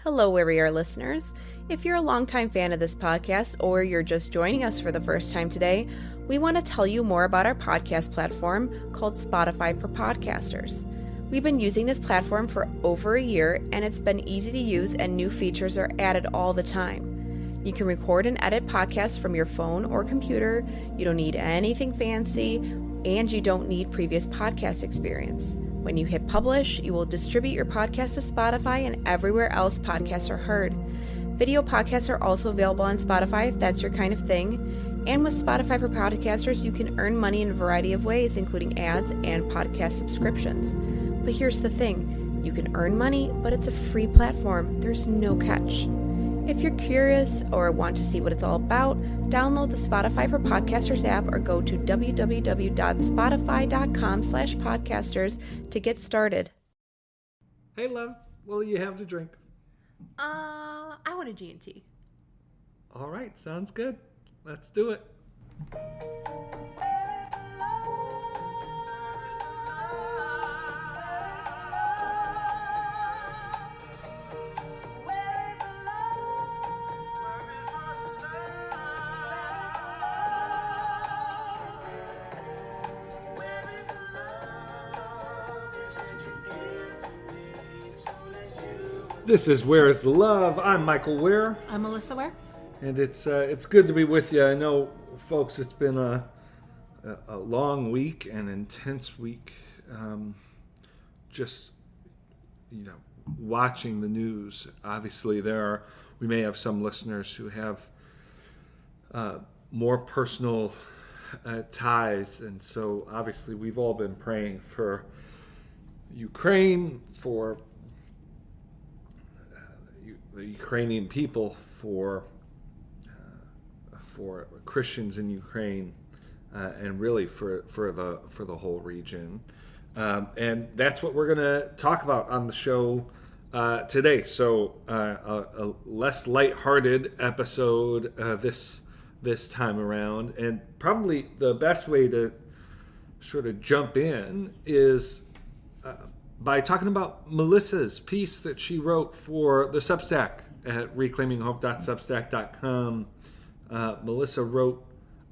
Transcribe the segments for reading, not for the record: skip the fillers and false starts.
Hello, where we are listeners. If you're a longtime fan of this podcast or you're just joining us for the first time today, we want to tell you more about our podcast platform called Spotify for Podcasters. We've been using this platform for over a year, and it's been easy to use, and new features are added all the time. You can record and edit podcasts from your phone or computer. You don't need anything fancy, and you don't need previous podcast experience. When you hit publish, you will distribute your podcast to Spotify and everywhere else podcasts are heard. Video podcasts are also available on Spotify if that's your kind of thing. And with Spotify for Podcasters, you can earn money in a variety of ways, including ads and podcast subscriptions. But here's the thing, you can earn money, but it's a free platform. There's no catch. If you're curious or want to see what it's all about, download the Spotify for Podcasters app or go to www.spotify.com/podcasters to get started. Hey, love, what will you have to drink? I want a G&T. All right, sounds good. Let's do it. This is Where is the Love? I'm Michael Ware. I'm Melissa Ware. And it's good to be with you. I know, folks, it's been a long week, an intense week. Just, watching the news. Obviously, we may have some listeners who have more personal ties. And so, obviously, we've all been praying for Ukraine, for the Ukrainian people, for Christians in Ukraine, and really for the whole region, and that's what we're going to talk about on the show today. So a less lighthearted episode this time around, and probably the best way to sort of jump in is by talking about Melissa's piece that she wrote for the Substack at reclaiminghope.substack.com. Melissa wrote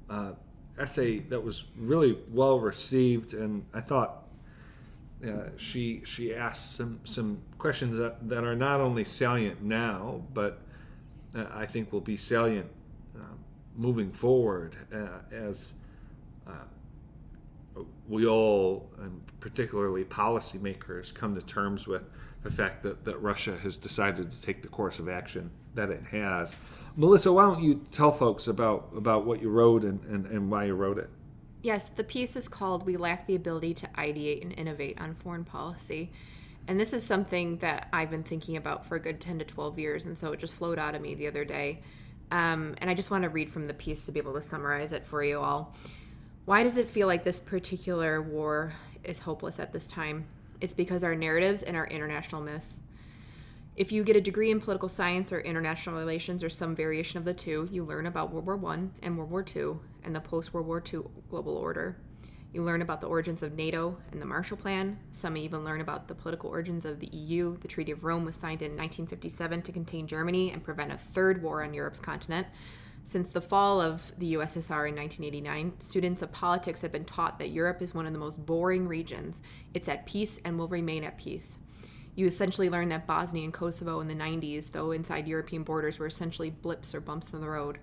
an essay that was really well received, and I thought she asked some questions that are not only salient now, but I think will be salient moving forward as we all, and particularly policymakers, come to terms with the fact that Russia has decided to take the course of action that it has. Melissa, why don't you tell folks about what you wrote and why you wrote it? Yes, the piece is called "We Lack the Ability to Ideate and Innovate on Foreign Policy." And this is something that I've been thinking about for a good 10 to 12 years, and so it just flowed out of me the other day. And I just want to read from the piece to be able to summarize it for you all. Why does it feel like this particular war is hopeless at this time? It's because our narratives and our international myths. If you get a degree in political science or international relations or some variation of the two, you learn about World War I and World War II and the post-World War II global order. You learn about the origins of NATO and the Marshall Plan. Some even learn about the political origins of the EU. The Treaty of Rome was signed in 1957 to contain Germany and prevent a third war on Europe's continent. Since the fall of the USSR in 1989, students of politics have been taught that Europe is one of the most boring regions. It's at peace and will remain at peace. You essentially learn that Bosnia and Kosovo in the 90s, though inside European borders, were essentially blips or bumps in the road.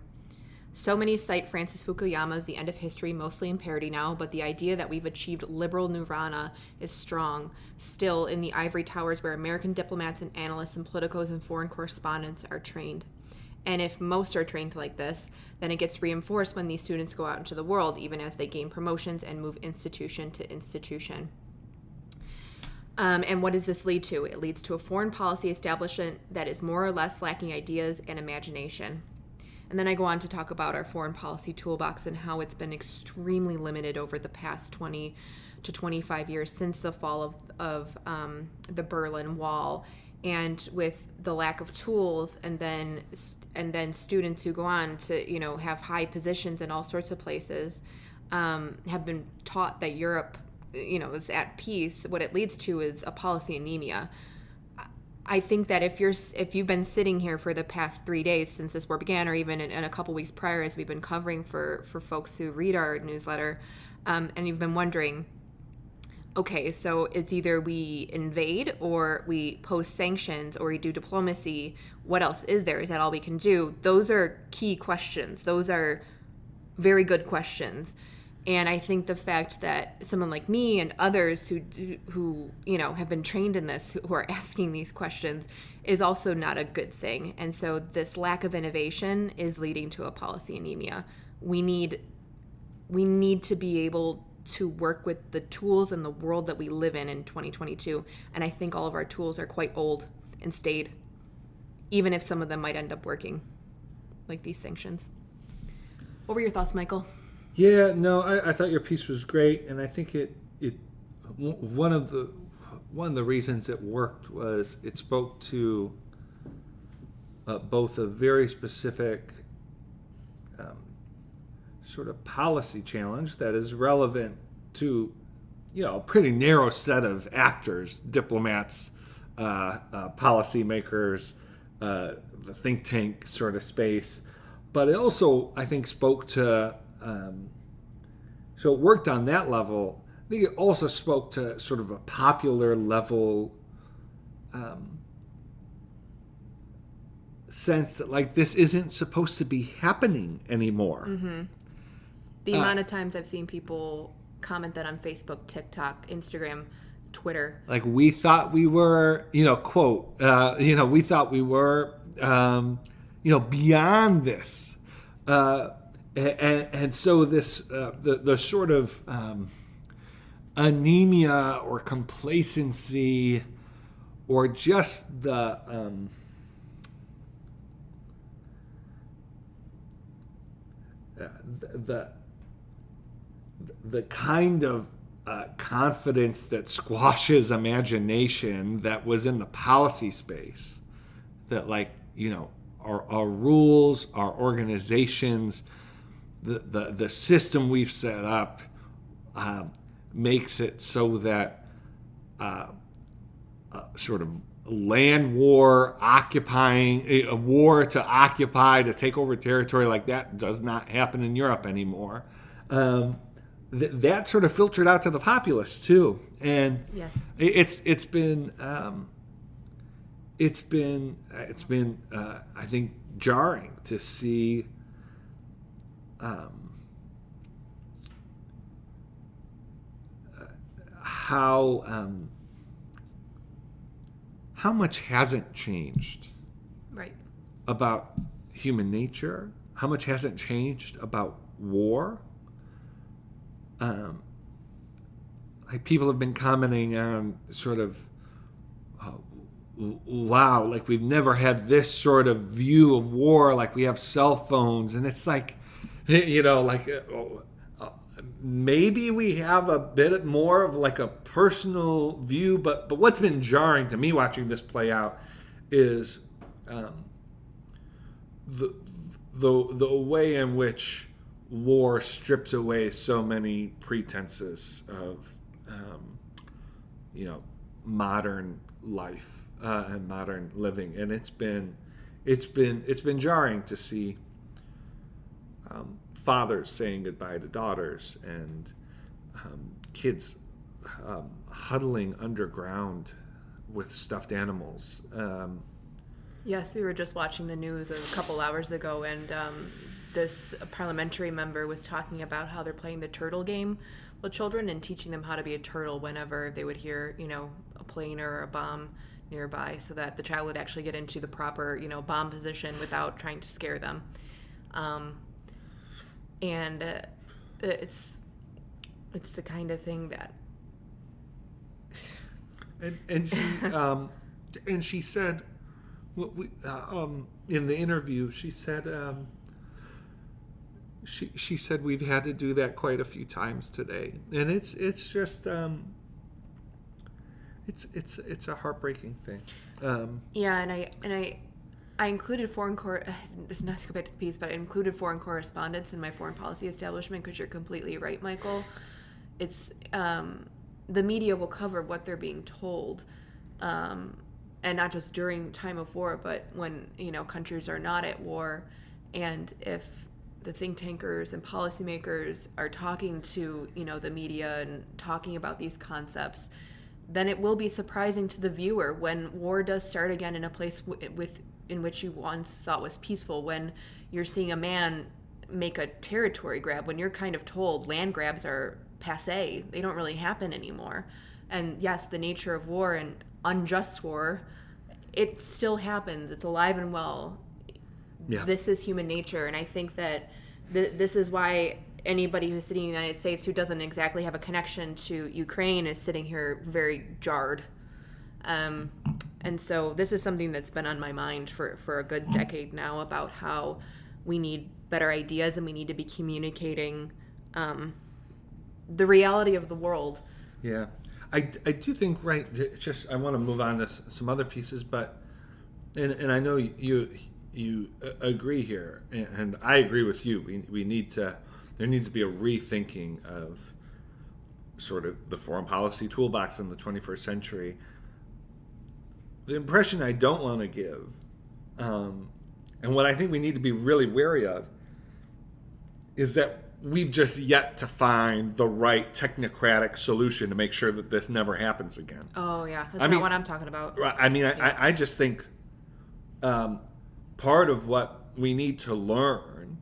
So many cite Francis Fukuyama's The End of History, mostly in parody now, but the idea that we've achieved liberal nirvana is strong, still in the ivory towers where American diplomats and analysts and politicos and foreign correspondents are trained. And if most are trained like this, then it gets reinforced when these students go out into the world, even as they gain promotions and move institution to institution. And what does this lead to? It leads to a foreign policy establishment that is more or less lacking ideas and imagination. And then I go on to talk about our foreign policy toolbox and how it's been extremely limited over the past 20 to 25 years since the fall of the Berlin Wall, and with the lack of tools, and then students who go on to have high positions in all sorts of places have been taught that Europe is at peace. What it leads to is a policy anemia. I think that if you've been sitting here for the past 3 days since this war began, or even in a couple weeks prior, as we've been covering for folks who read our newsletter, and you've been wondering, okay, so it's either we invade or we post sanctions or we do diplomacy. What else is there? Is that all we can do? Those are key questions. Those are very good questions. And I think the fact that someone like me and others who have been trained in this, who are asking these questions, is also not a good thing. And so this lack of innovation is leading to a policy anemia. We need to be able to work with the tools in the world that we live in 2022. And I think all of our tools are quite old and staid, even if some of them might end up working, like these sanctions. What were your thoughts, Michael? Yeah, no, I thought your piece was great, and I think it one of the reasons it worked was it spoke to both a very specific sort of policy challenge that is relevant to a pretty narrow set of actors, diplomats, policymakers, the think tank sort of space, but it also, I think, spoke to so it worked on that level. I think it also spoke to sort of a popular level sense that, like, this isn't supposed to be happening anymore. Mm-hmm. The amount of times I've seen people comment that on Facebook, TikTok, Instagram, Twitter. Like, we thought we were, quote, we thought we were, beyond this. And so this the sort of anemia or complacency or just the kind of confidence that squashes imagination that was in the policy space, that, like, our rules, our organizations, the system we've set up makes it so that sort of land war, occupying a war to occupy, to take over territory, like that does not happen in Europe anymore. That sort of filtered out to the populace too, and yes, it's been I think jarring to see how much hasn't changed right about human nature, how much hasn't changed about war. Like, people have been commenting on sort of, wow, like, we've never had this sort of view of war, like we have cell phones, and it's like, maybe we have a bit more of like a personal view, but what's been jarring to me watching this play out is the way in which war strips away so many pretenses of modern life and modern living, and it's been jarring to see fathers saying goodbye to daughters and kids huddling underground with stuffed animals. Yes, we were just watching the news a couple hours ago, and this parliamentary member was talking about how they're playing the turtle game with children and teaching them how to be a turtle whenever they would hear, a plane or a bomb nearby, so that the child would actually get into the proper, bomb position without trying to scare them. And it's the kind of thing that. And she said, in the interview, she said. She said we've had to do that quite a few times today, and it's just it's a heartbreaking thing. Yeah, and I included not to go back to the piece, but I included foreign correspondents in my foreign policy establishment because you're completely right, Michael. It's the media will cover what they're being told, and not just during time of war, but when, countries are not at war. And if the think tankers and policymakers are talking to, the media and talking about these concepts, then it will be surprising to the viewer when war does start again in a place in which you once thought was peaceful, when you're seeing a man make a territory grab, when you're kind of told land grabs are passé, they don't really happen anymore. And yes, the nature of war and unjust war, it still happens. It's alive and well. Yeah. This is human nature. And I think that this is why anybody who's sitting in the United States who doesn't exactly have a connection to Ukraine is sitting here very jarred. And so this is something that's been on my mind for a good decade now, about how we need better ideas and we need to be communicating the reality of the world. Yeah. I do think, right, just I want to move on to some other pieces, but and I know you agree here, and I agree with you. We need to, there needs to be a rethinking of sort of the foreign policy toolbox in the 21st century. The impression I don't want to give, and what I think we need to be really wary of, is that we've just yet to find the right technocratic solution to make sure that this never happens again. Oh, yeah. That's not what I'm talking about. I mean, I just think part of what we need to learn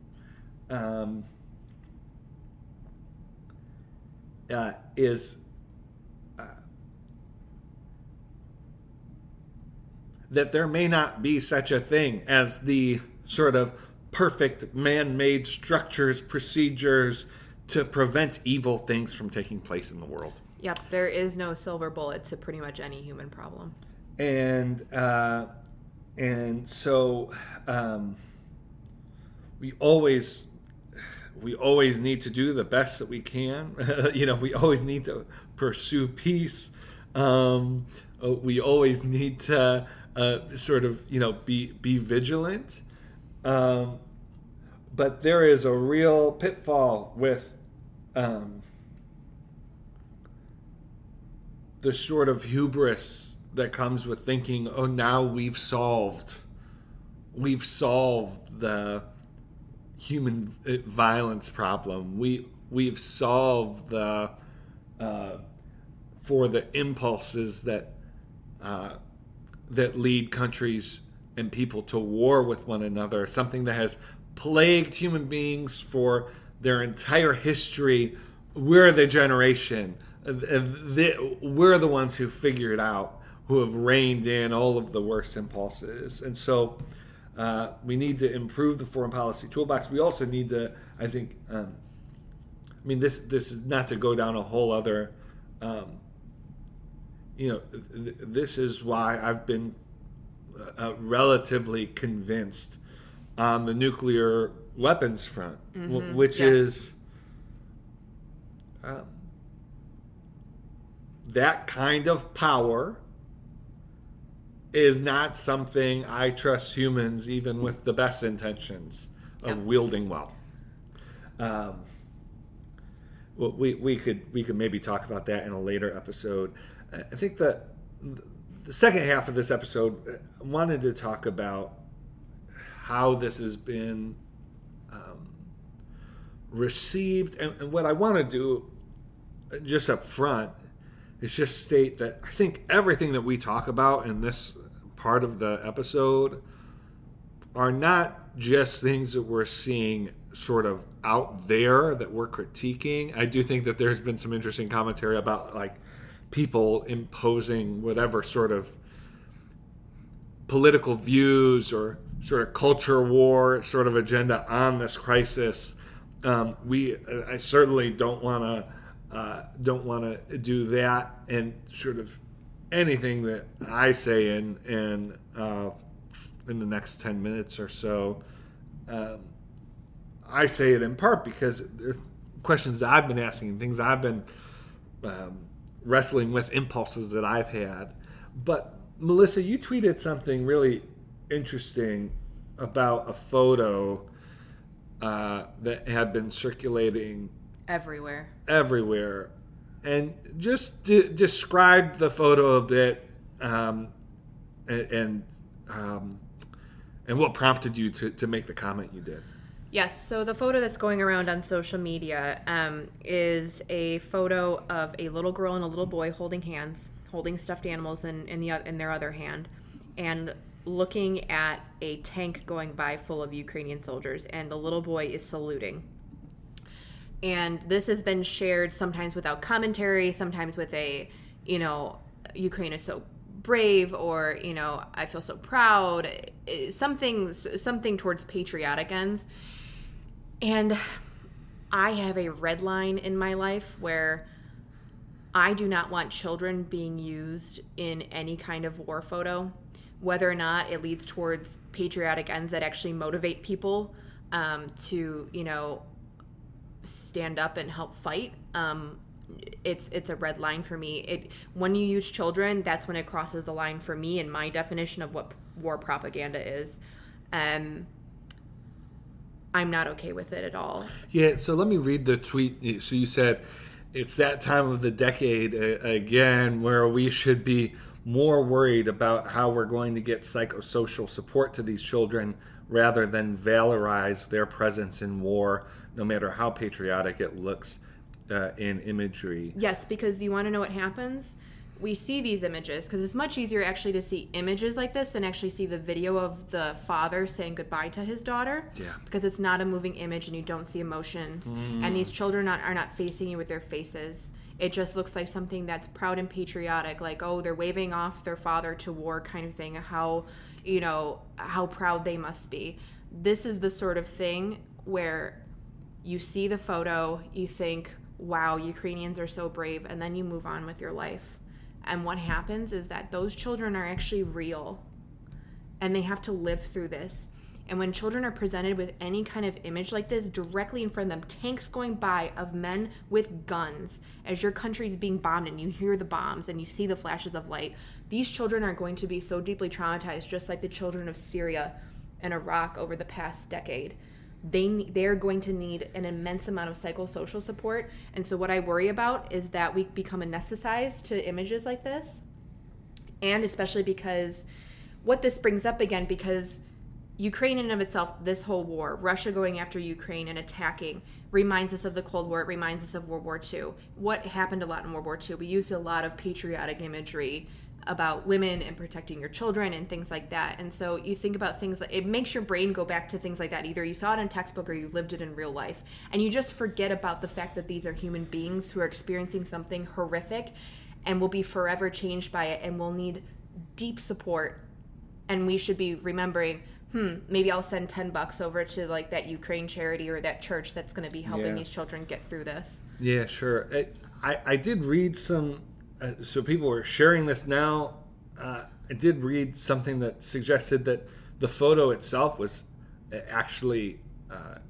is that there may not be such a thing as the sort of perfect man-made structures, procedures to prevent evil things from taking place in the world. Yep, there is no silver bullet to pretty much any human problem. And so we always need to do the best that we can. We always need to pursue peace. We always need to sort of be vigilant. But there is a real pitfall with the sort of hubris that comes with thinking, oh, now we've solved the human violence problem. We've solved the for the impulses that lead countries and people to war with one another, something that has plagued human beings for their entire history. We're the generation. We're the ones who figured out, who have reined in all of the worst impulses. And so we need to improve the foreign policy toolbox. We also need to, I think, this is not to go down a whole other, this is why I've been relatively convinced on the nuclear weapons front, which is that kind of power is not something I trust humans, even with the best intentions, of wielding well. We could maybe talk about that in a later episode. I think that the second half of this episode, I wanted to talk about how this has been received. And what I want to do just up front is just state that I think everything that we talk about in this part of the episode are not just things that we're seeing sort of out there that we're critiquing. I do think that there's been some interesting commentary about like people imposing whatever sort of political views or sort of culture war sort of agenda on this crisis. I certainly don't want to do that, and sort of anything that I say in the next 10 minutes or so, I say it in part because there are questions that I've been asking and things I've been wrestling with, impulses that I've had. But Melissa, you tweeted something really interesting about a photo that had been circulating everywhere, and just describe the photo a bit, and what prompted you to make the comment you did? Yes, so the photo that's going around on social media is a photo of a little girl and a little boy holding hands, holding stuffed animals in their other hand, and looking at a tank going by full of Ukrainian soldiers, and the little boy is saluting. And this has been shared sometimes without commentary, sometimes with a, Ukraine is so brave, or, I feel so proud, something towards patriotic ends. And I have a red line in my life where I do not want children being used in any kind of war photo, whether or not it leads towards patriotic ends that actually motivate people to, stand up and help fight. It's a red line for me. When you use children, that's when it crosses the line for me in my definition of what war propaganda is. I'm not okay with it at all. Yeah, so let me read the tweet. So you said, it's that time of the decade again where we should be more worried about how we're going to get psychosocial support to these children rather than valorize their presence in war, no matter how patriotic it looks in imagery. Yes, because you want to know what happens? We see these images, because it's much easier actually to see images like this than actually see the video of the father saying goodbye to his daughter. Yeah. Because it's not a moving image and you don't see emotions. And these children are not facing you with their faces. It just looks like something that's proud and patriotic, like, oh, they're waving off their father to war kind of thing, how proud they must be. This is the sort of thing where you see the photo, you think, wow, Ukrainians are so brave, and then you move on with your life. And what happens is that those children are actually real, and they have to live through this. And when children are presented with any kind of image like this directly in front of them, tanks going by of men with guns, as your country's being bombed and you hear the bombs and you see the flashes of light, these children are going to be so deeply traumatized, just like the children of Syria and Iraq over the past decade. They're going to need an immense amount of psychosocial support. And so what I worry about is that we become anesthetized to images like this. And especially because what this brings up again, because Ukraine in and of itself, this whole war, Russia going after Ukraine and attacking, reminds us of the Cold War. It reminds us of World War II. What happened a lot in World War II? We used a lot of patriotic imagery about women and protecting your children and things like that. And so you think about things like, it makes your brain go back to things like that. Either you saw it in a textbook or you lived it in real life. And you just forget about the fact that these are human beings who are experiencing something horrific and will be forever changed by it and will need deep support. And we should be remembering, maybe I'll send $10 over to like that Ukraine charity or that church that's going to be helping these children get through this. Yeah, sure. I did read some, so people are sharing this now. I did read something that suggested that the photo itself was actually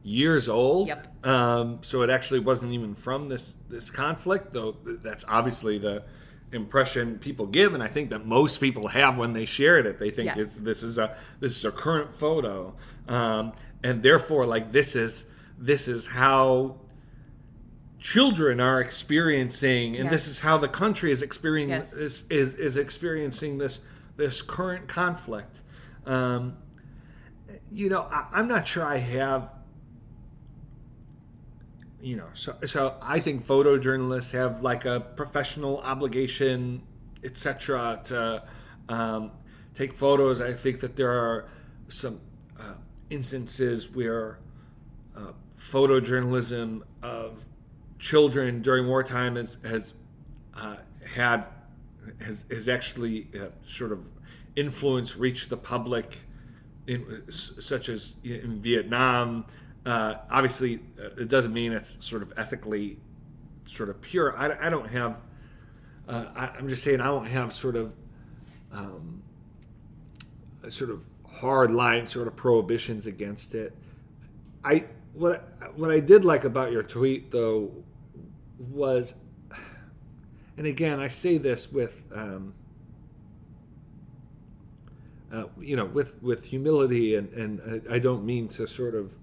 years old. Yep. So it actually wasn't even from this conflict, though that's obviously the impression people give, and I think that most people have when they shared it. They think this is a current photo, and therefore, like, this is how children are experiencing, and this is how the country is experiencing is experiencing this current conflict. I'm not sure I have. So I think photojournalists have like a professional obligation, etc., to take photos. I think that there are some instances where photojournalism of children during wartime has actually sort of influence reached the public, such as in Vietnam. Obviously, it doesn't mean it's sort of ethically sort of pure. I don't have. I'm just saying I don't have sort of hard line sort of prohibitions against it. What I did like about your tweet though was, and again I say this with with humility, and I don't mean to sort of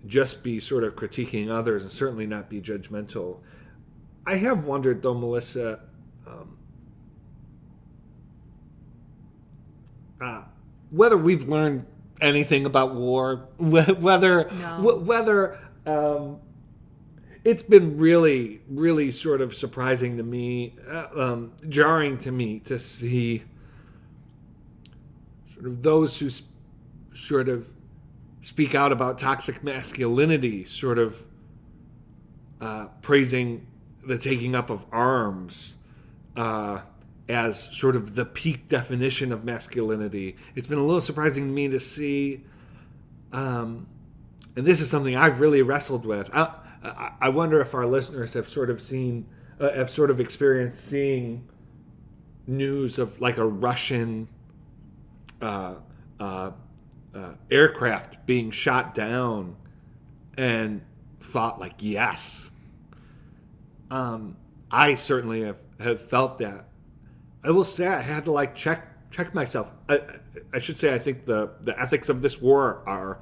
just be sort of critiquing others and certainly not be judgmental. I have wondered though, Melissa, whether we've learned anything about war, whether it's been really, really sort of surprising to me, jarring to me to see sort of those who sort of speak out about toxic masculinity, sort of praising the taking up of arms as sort of the peak definition of masculinity. It's been a little surprising to me to see, and this is something I've really wrestled with. I wonder if our listeners have sort of experienced seeing news of like a Russian aircraft being shot down and thought like, yes. I certainly have felt that. I will say I had to like check myself. I should say I think the ethics of this war are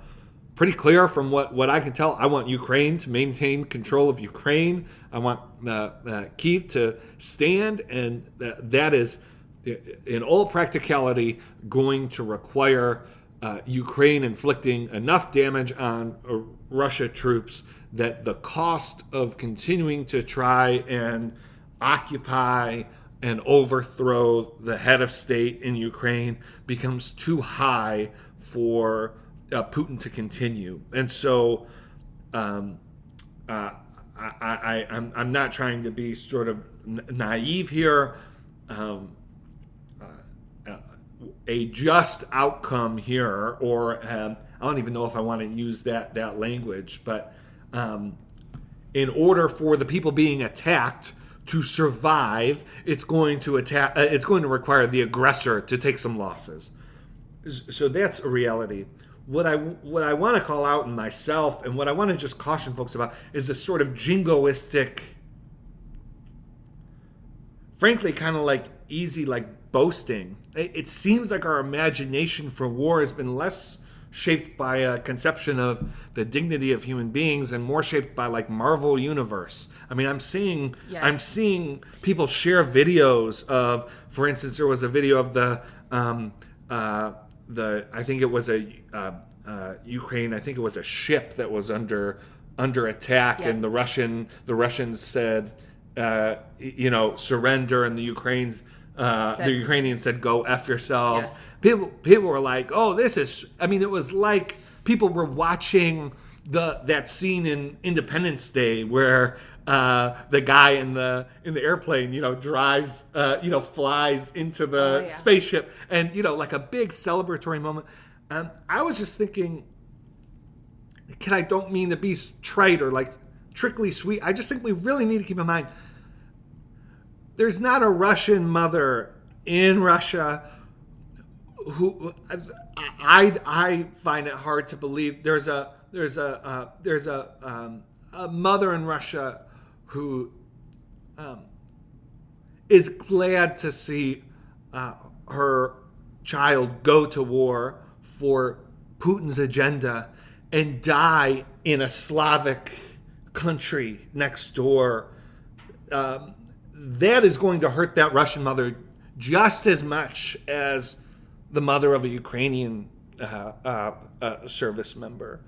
pretty clear from what I can tell. I want Ukraine to maintain control of Ukraine. I want Kyiv to stand, and that is, in all practicality, going to require Ukraine inflicting enough damage on Russia troops that the cost of continuing to try and occupy and overthrow the head of state in Ukraine becomes too high for Putin to continue. And so I'm not trying to be sort of naive here. A just outcome here, or I don't even know if I want to use that language, but in order for the people being attacked to survive, it's going to require the aggressor to take some losses. So that's a reality. What I want to call out in myself, and what I want to just caution folks about, is this sort of jingoistic, frankly, kind of like easy, like boasting. It seems like our imagination for war has been less shaped by a conception of the dignity of human beings and more shaped by like Marvel Universe. I mean, I'm seeing people share videos of, for instance, there was a video of the I think it was a Ukraine. I think it was a ship that was under attack, and the Russians said, surrender, and the Ukrainians said, go F yourselves. Yes. People were like, oh, this is, I mean, it was like people were watching that scene in Independence Day where the guy in the airplane, drives, flies into the spaceship, and, like a big celebratory moment. I was just thinking, I don't mean to be trite or like trickly sweet. I just think we really need to keep in mind, there's not a Russian mother in Russia who I find it hard to believe there's a mother in Russia who is glad to see her child go to war for Putin's agenda and die in a Slavic country next door. That is going to hurt that Russian mother just as much as the mother of a Ukrainian service member.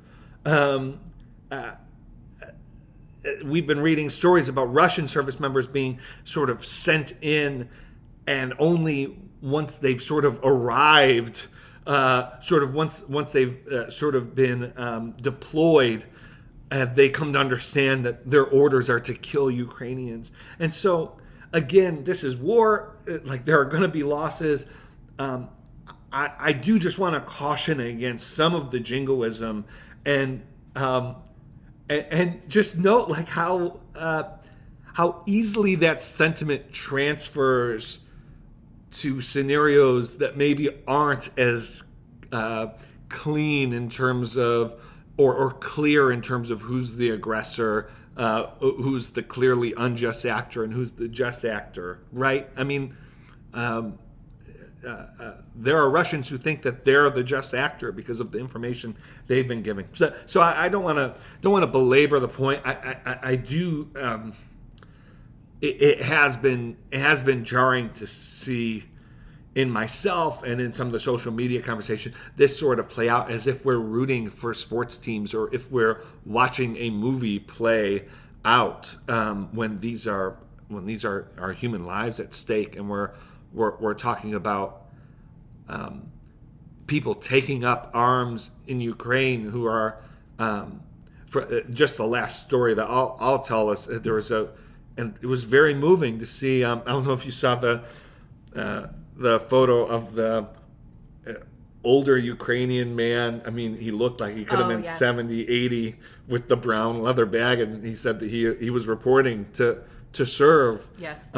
We've been reading stories about Russian service members being sort of sent in, and only once they've sort of arrived, once they've sort of been deployed, have they come to understand that their orders are to kill Ukrainians. And so, again, this is war. Like, there are going to be losses. I do just want to caution against some of the jingoism, and just note like how easily that sentiment transfers to scenarios that maybe aren't as clean in terms of or clear in terms of who's the aggressor, who's the clearly unjust actor, and who's the just actor, right? I mean, there are Russians who think that they're the just actor because of the information they've been given. So I don't want to belabor the point. I do. It has been jarring to see in myself and in some of the social media conversation, this sort of play out as if we're rooting for sports teams or if we're watching a movie play out, when these are our human lives at stake, and we're talking about people taking up arms in Ukraine who are, for just the last story that I'll tell us, there was and it was very moving to see. I don't know if you saw the photo of the older Ukrainian man. I mean, he looked like he could have been 70, 80 with the brown leather bag, and he said that he was reporting to serve. Yes.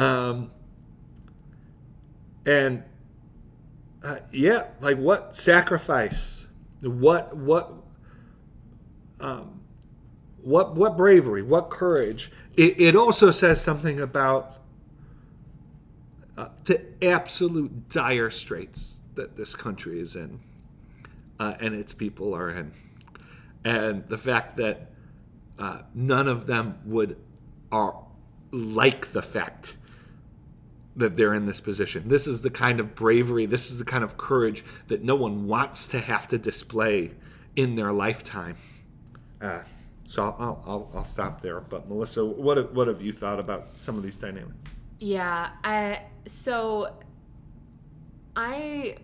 And like what sacrifice, what bravery, what courage. It also says something about the absolute dire straits that this country is in, and its people are in, and the fact that none of them are like the fact that they're in this position. This is the kind of bravery, this is the kind of courage that no one wants to have to display in their lifetime. So I'll stop there. But Melissa, what have you thought about some of these dynamics? Yeah, I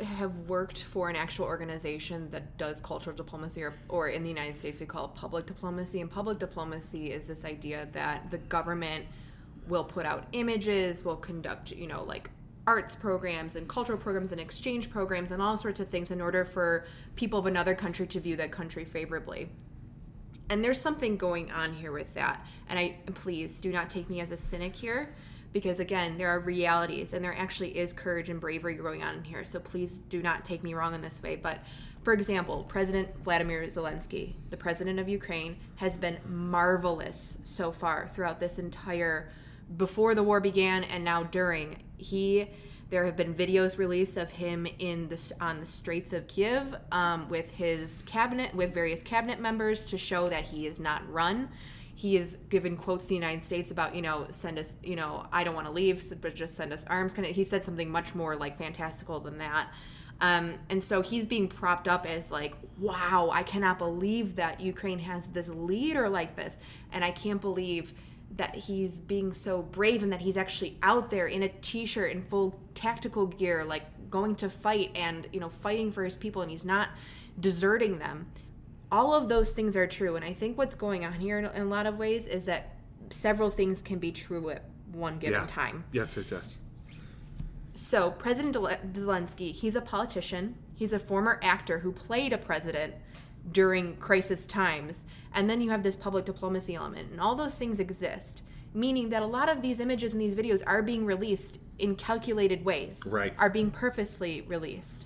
have worked for an actual organization that does cultural diplomacy, or in the United States we call it public diplomacy. And public diplomacy is this idea that the government will put out images, will conduct, like arts programs and cultural programs and exchange programs and all sorts of things in order for people of another country to view that country favorably. And there's something going on here with that. And please do not take me as a cynic here, because again, there are realities and there actually is courage and bravery going on in here. So please do not take me wrong in this way. But for example, President Vladimir Zelensky, the president of Ukraine, has been marvelous so far throughout this entire, before the war began and now during. There have been videos released of him on the streets of Kiev with his cabinet, with various cabinet members, to show that he is not run. He has given quotes to the United States about, send us, I don't want to leave, but just send us arms. He said something much more like fantastical than that. And so he's being propped up as like, wow, I cannot believe that Ukraine has this leader like this. And I can't believe that he's being so brave and that he's actually out there in a t-shirt in full tactical gear, like going to fight and, fighting for his people, and he's not deserting them. All of those things are true. And I think what's going on here in a lot of ways is that several things can be true at one given time. Yes. So President Zelensky, he's a politician. He's a former actor who played a president during crisis times. And then you have this public diplomacy element, and all those things exist, meaning that a lot of these images and these videos are being released in calculated ways, right? Are being purposely released.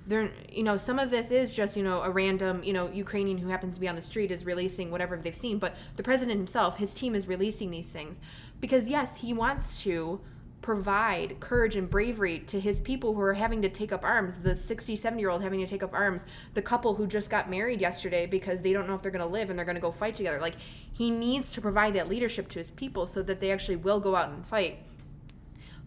They're, some of this is just, a random, Ukrainian who happens to be on the street is releasing whatever they've seen, but the president himself, his team is releasing these things because, yes, he wants to provide courage and bravery to his people who are having to take up arms, the 67-year-old having to take up arms, the couple who just got married yesterday because they don't know if they're going to live and they're going to go fight together. Like, he needs to provide that leadership to his people so that they actually will go out and fight.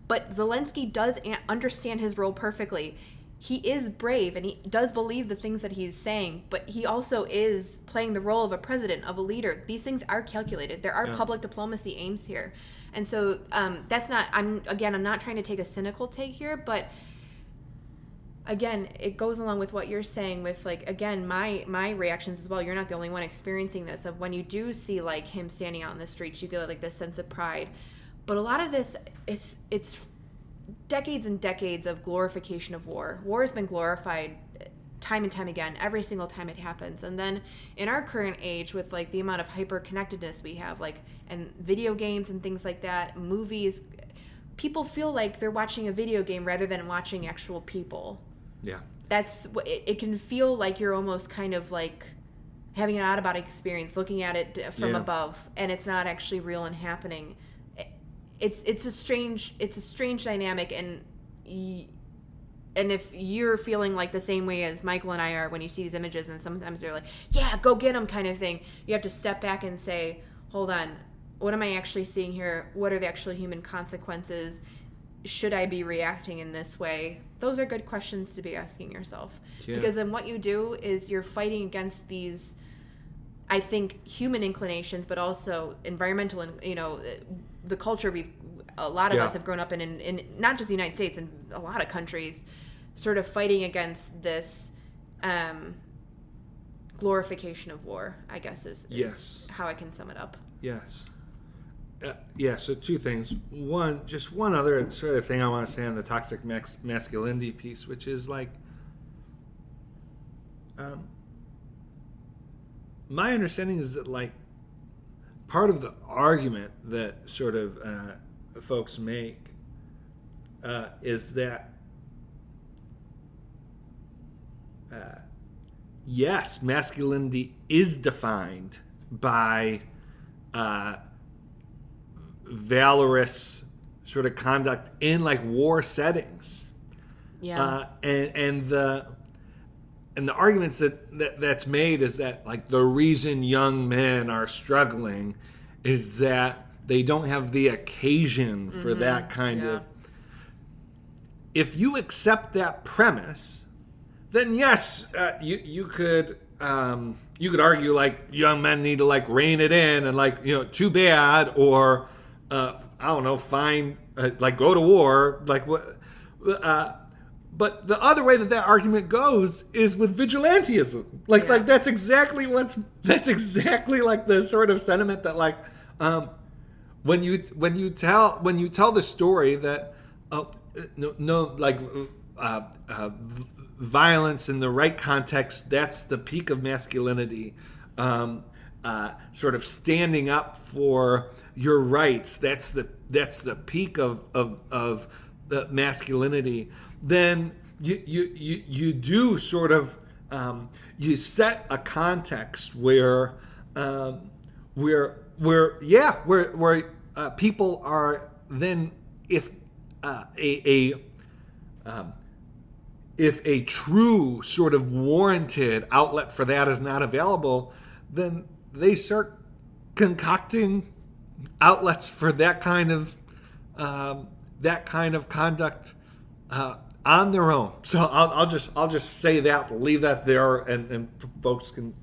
But Zelensky does understand his role perfectly. He is brave and he does believe the things that he's saying, but he also is playing the role of a president, of a leader. These things are calculated. There are public diplomacy aims here. And so that's not, I'm not trying to take a cynical take here, but again, it goes along with what you're saying with, like, again, my reactions as well. You're not the only one experiencing this, of when you do see like him standing out in the streets, you get like this sense of pride. But a lot of this, it's decades and decades of glorification of war. War has been glorified time and time again, every single time it happens. And then in our current age, with like the amount of hyper-connectedness we have, like, and video games and things like that, movies, people feel like they're watching a video game rather than watching actual people. Yeah. That's what it can feel like. You're almost kind of like having an out-of-body experience, looking at it from above, and it's not actually real and happening. It's a strange dynamic, and if you're feeling like the same way as Michael and I are when you see these images, and sometimes they're like, yeah, go get them kind of thing, you have to step back and say, hold on, what am I actually seeing here? What are the actual human consequences? Should I be reacting in this way? those are good questions to be asking yourself. Yeah. Because then what you do is you're fighting against these, I think, human inclinations, but also environmental, and the culture a lot of us have grown up in not just the United States, in a lot of countries, sort of fighting against this glorification of war, I guess is how I can sum it up. Yes. So two things. One other sort of thing I want to say on the toxic masculinity piece, which is like, my understanding is that like part of the argument that sort of folks make is that yes, masculinity is defined by valorous sort of conduct in like war settings. Yeah. And the arguments that's made is that like the reason young men are struggling is that they don't have the occasion for that kind of. If you accept that premise, then yes, you could argue like young men need to like rein it in and like too bad, or I don't know, fine, like go to war, like what. But the other way that argument goes is with vigilantism. Like that's exactly like the sort of sentiment that like when you tell the story that violence in the right context, that's the peak of masculinity. Sort of standing up for your rights, that's the peak of masculinity. Then you do sort of you set a context where people are then, if a true sort of warranted outlet for that is not available, then they start concocting outlets for that kind of conduct on their own. So I'll just say that, leave that there, and folks can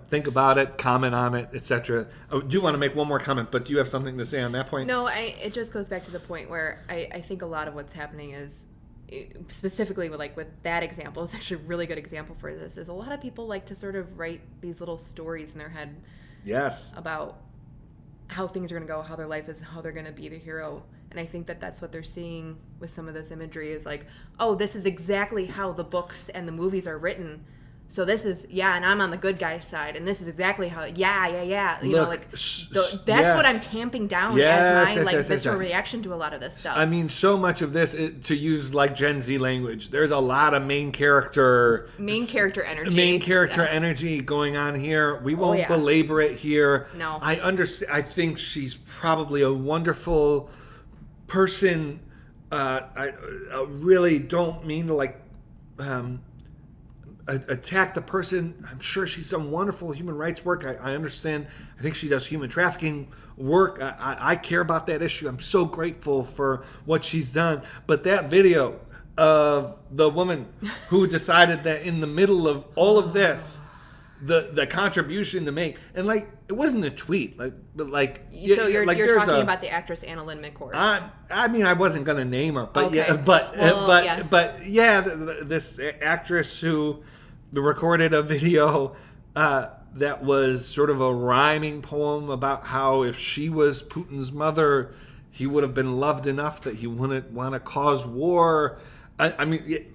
think about it, comment on it, etc. I do want to make one more comment, but do you have something to say on that point? No, it just goes back to the point where I think a lot of what's happening is, specifically with that example, is actually a really good example for this, is a lot of people like to sort of write these little stories in their head. Yes. About how things are going to go, how their life is, how they're going to be the hero. And I think that that's what they're seeing with some of this imagery, is like, oh, this is exactly how the books and the movies are written. So this is, and I'm on the good guy's side, and this is exactly how, that's what I'm tamping down as my visceral reaction to a lot of this stuff. I mean, so much of this, to use like Gen Z language, there's a lot of main character energy going on here. We won't belabor it here. No. I understand. I think she's probably a wonderful person. I really don't mean to like attack the person. I'm sure she's some wonderful human rights work. I understand. I think she does human trafficking work. I care about that issue. I'm so grateful for what she's done. But that video of the woman who decided that in the middle of all of this, the contribution to make, and like, it wasn't a tweet, so you're talking about the actress Anna Lynn McCord. I mean, I wasn't going to name her, but this actress who recorded a video that was sort of a rhyming poem about how if she was Putin's mother, he would have been loved enough that he wouldn't want to cause war. I mean,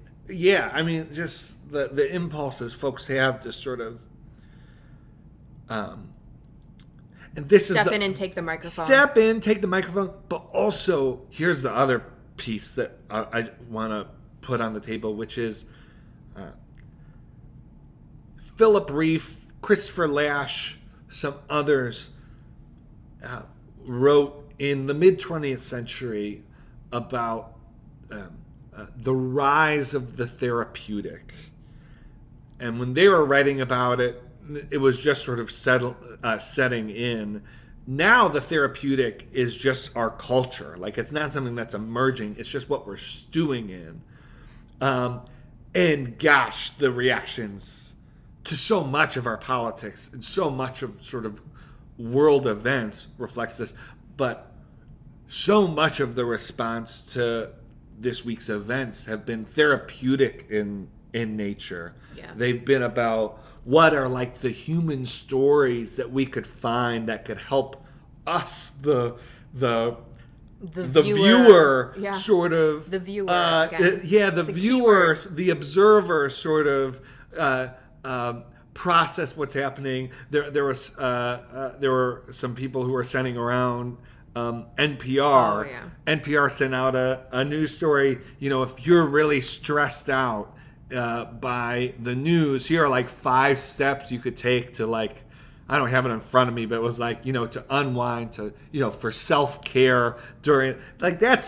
just the impulses folks have to sort of. And this Step in and take the microphone. Step in, take the microphone. But also, here's the other piece that I want to put on the table, which is Philip Reef, Christopher Lasch, some others wrote in the mid-20th century about the rise of the therapeutic. And when they were writing about it, it was just sort of setting in. Now the therapeutic is just our culture. Like, it's not something that's emerging. It's just what we're stewing in. And gosh, the reactions to so much of our politics and so much of sort of world events reflects this. But so much of the response to this week's events have been therapeutic in nature. Yeah. They've been about what are like the human stories that we could find that could help us, the viewer yeah. sort of the viewer the viewer, the observer sort of process what's happening. There were some people who were sending around NPR. Oh, yeah. NPR sent out a news story. If you're really stressed out by the news, here are like 5 steps you could take to like, I don't have it in front of me, but it was like, to unwind, to, for self-care during, like that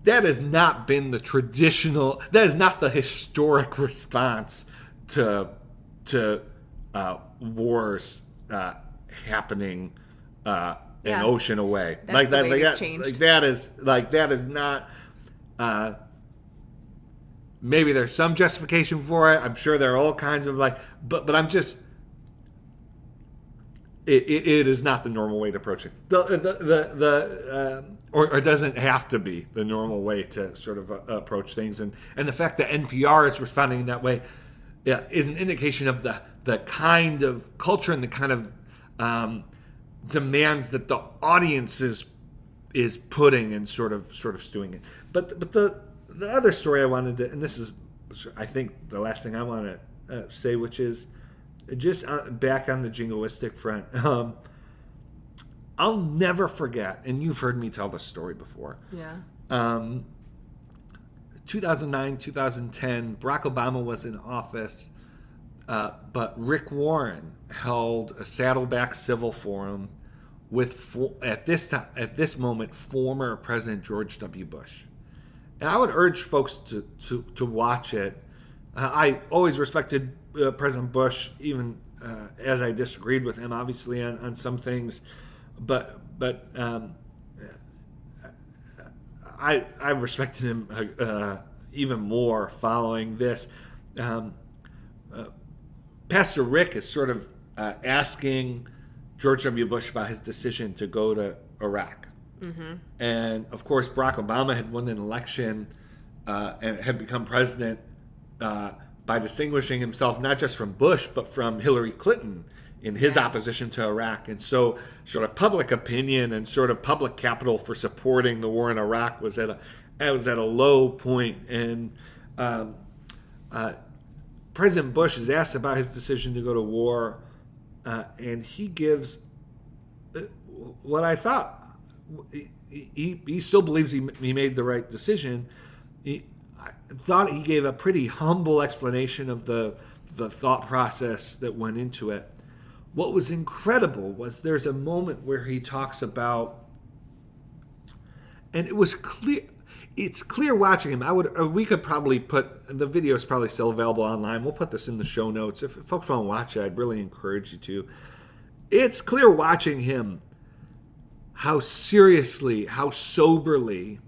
has not been the traditional, that is not the historic response to wars happening an ocean away. That's like the that, way it's changed. that is not. Maybe there's some justification for it. I'm sure there are all kinds of but I'm just. It is not the normal way to approach it. Or doesn't have to be the normal way to sort of approach things, and the fact that NPR is responding in that way, is an indication of the kind of culture and the kind of demands that the audience is putting and sort of stewing it. But the other story I wanted to, and this is, I think, the last thing I want to say, which is just back on the jingoistic front. I'll never forget, and you've heard me tell this story before. Yeah. 2009, 2010, Barack Obama was in office, but Rick Warren held a Saddleback Civil Forum with, at this moment, former President George W. Bush. And I would urge folks to watch it. I always respected President Bush, even as I disagreed with him, obviously, on some things. But I respected him even more following this. Pastor Rick is sort of asking George W. Bush about his decision to go to Iraq. Mm-hmm. And, of course, Barack Obama had won an election and had become president by distinguishing himself not just from Bush, but from Hillary Clinton in his opposition to Iraq. And so sort of public opinion and sort of public capital for supporting the war in Iraq was at a low point. And President Bush is asked about his decision to go to war, and he gives what I thought. He still believes he made the right decision. I thought he gave a pretty humble explanation of the thought process that went into it. What was incredible was there's a moment where he talks about, and it was clear. It's clear watching him. We could probably put, the video is probably still available online. We'll put this in the show notes. If folks want to watch it, I'd really encourage you to. It's clear watching him how seriously, how soberly,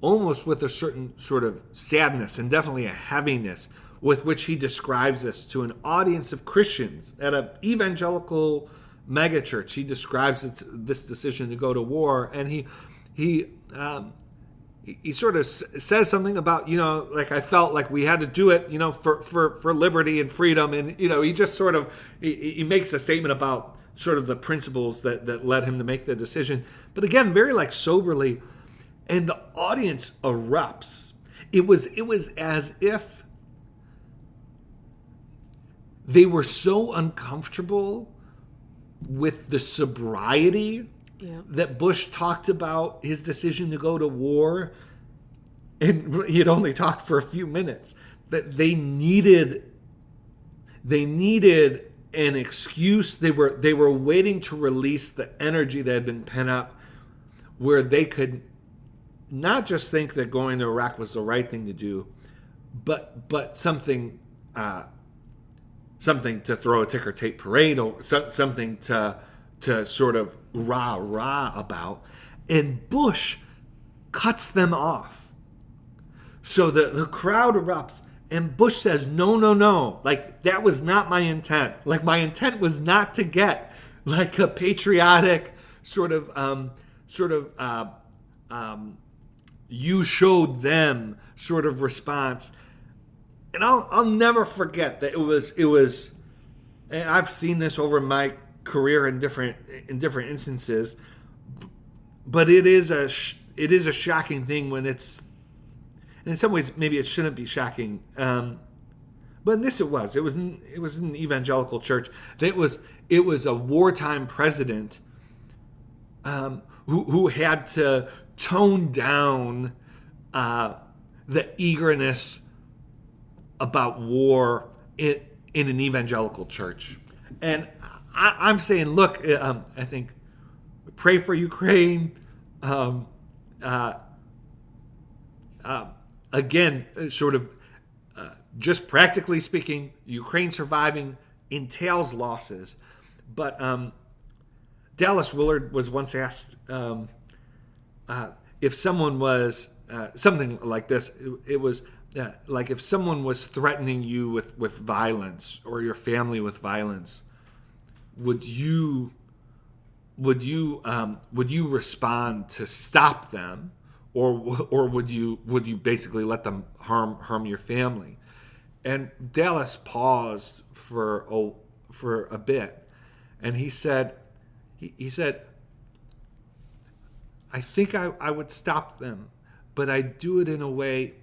almost with a certain sort of sadness and definitely a heaviness with which he describes this to an audience of Christians at an evangelical megachurch. He describes this decision to go to war, and he sort of says something about, like, I felt like we had to do it, for liberty and freedom, and he just sort of he makes a statement about sort of the principles that led him to make the decision, but again, very like soberly, and the audience erupts. It was as if they were so uncomfortable with the sobriety that Bush talked about his decision to go to war, and he had only talked for a few minutes, that they needed an excuse. They were waiting to release the energy that had been pent up, where they could not just think that going to Iraq was the right thing to do, but something to throw a ticker tape parade, or something to sort of rah about. And Bush cuts them off. So the crowd erupts, and Bush says, no, no, no. Like, that was not my intent. Like, my intent was not to get like a patriotic sort of you showed them sort of response. And I'll never forget that it was. And I've seen this over my career in different instances, but it is a shocking thing when it's. And in some ways, maybe it shouldn't be shocking, but in this it was. It was an evangelical church. It was a wartime president who had to tone down the eagerness about war in an evangelical church. And I'm saying, look, I think pray for Ukraine. Again, sort of just practically speaking, Ukraine surviving entails losses. But Dallas Willard was once asked if someone was something like this. It was like if someone was threatening you with violence or your family with violence, would you respond to stop them, or would you basically let them harm your family? And Dallas paused for a bit, and he said, I think I would stop them, but I do it in a way.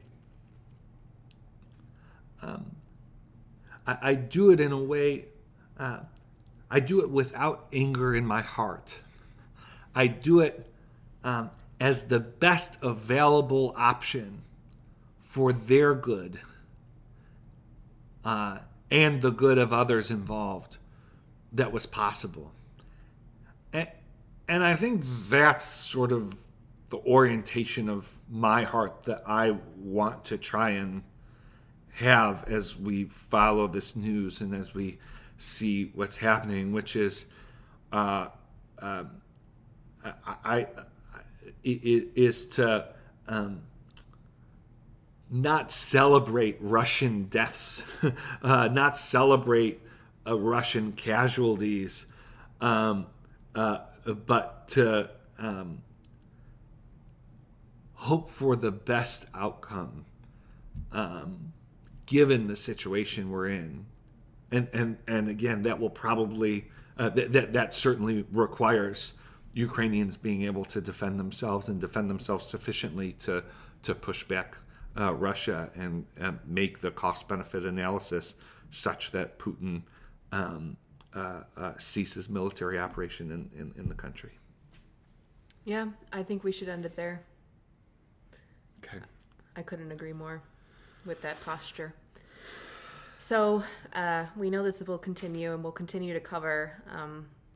I do it in a way. I do it without anger in my heart. I do it as the best available option for their good and the good of others involved that was possible. And I think that's sort of the orientation of my heart that I want to try and have as we follow this news and as we see what's happening, which is is to not celebrate Russian deaths, not celebrate Russian casualties, but to hope for the best outcome, given the situation we're in. And again, that will probably that certainly requires Ukrainians being able to defend themselves and defend themselves sufficiently to push back Russia and make the cost-benefit analysis such that Putin ceases military operation in the country. Yeah, I think we should end it there. Okay. I couldn't agree more with that posture. So we know this will continue, and we'll continue to cover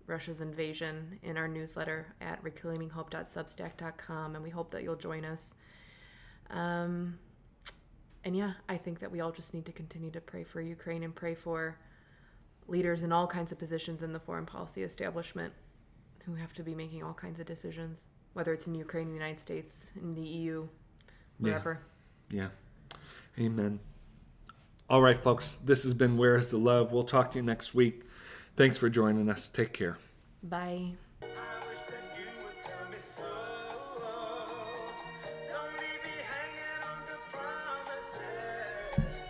Russia's invasion in our newsletter at reclaiminghope.substack.com, and we hope that you'll join us. And yeah, I think that we all just need to continue to pray for Ukraine and pray for leaders in all kinds of positions in the foreign policy establishment who have to be making all kinds of decisions, whether it's in Ukraine, the United States, in the EU, wherever. Yeah. Amen. All right, folks, this has been Where is the Love? We'll talk to you next week. Thanks for joining us. Take care. Bye. I wish that you would tell me so. Don't leave me hanging on the promises.